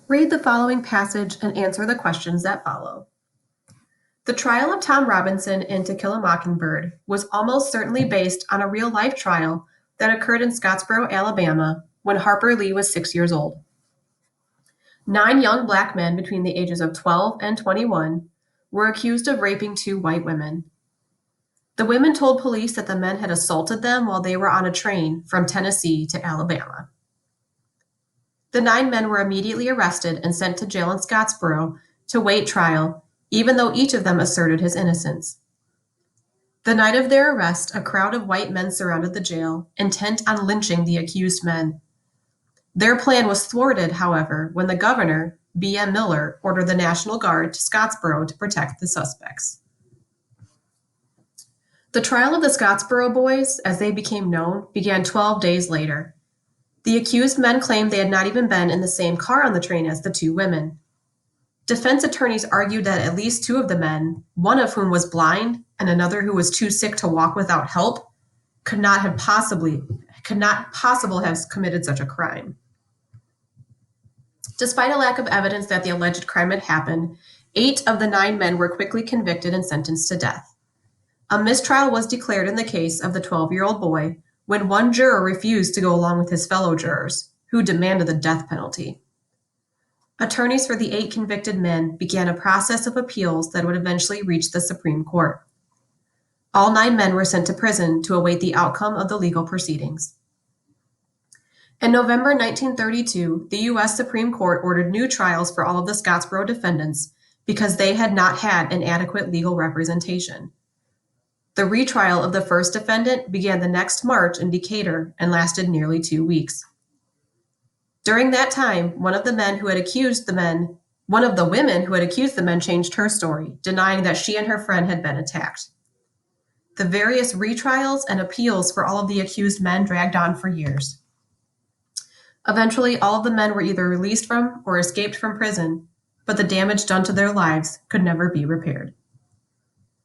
Read the following passage and answer the questions that follow. The trial of Tom Robinson in To Kill a Mockingbird was almost certainly based on a real-life trial that occurred in Scottsboro, Alabama, when Harper Lee was 6 years old. 9 young black men between the ages of 12 and 21 were accused of raping 2 white women. The women told police that the men had assaulted them while they were on a train from Tennessee to Alabama. The 9 men were immediately arrested and sent to jail in Scottsboro to wait trial, even though each of them asserted his innocence. The night of their arrest, a crowd of white men surrounded the jail, intent on lynching the accused men. Their plan was thwarted, however, when the governor, B.M. Miller, ordered the National Guard to Scottsboro to protect the suspects. The trial of the Scottsboro Boys, as they became known, began 12 days later. The accused men claimed they had not even been in the same car on the train as the 2 women. Defense attorneys argued that at least 2 of the men, one of whom was blind and another who was too sick to walk without help, could not possibly have committed such a crime. Despite a lack of evidence that the alleged crime had happened, 8 of the 9 men were quickly convicted and sentenced to death. A mistrial was declared in the case of the 12-year-old boy when one juror refused to go along with his fellow jurors, who demanded the death penalty. Attorneys for the 8 convicted men began a process of appeals that would eventually reach the Supreme Court. All 9 men were sent to prison to await the outcome of the legal proceedings. In November 1932, the U.S. Supreme Court ordered new trials for all of the Scottsboro defendants because they had not had an adequate legal representation. The retrial of the first defendant began the next March in Decatur and lasted nearly 2 weeks. During that time, one of the women who had accused the men changed her story, denying that she and her friend had been attacked. The various retrials and appeals for all of the accused men dragged on for years. Eventually, all of the men were either released from or escaped from prison, but the damage done to their lives could never be repaired.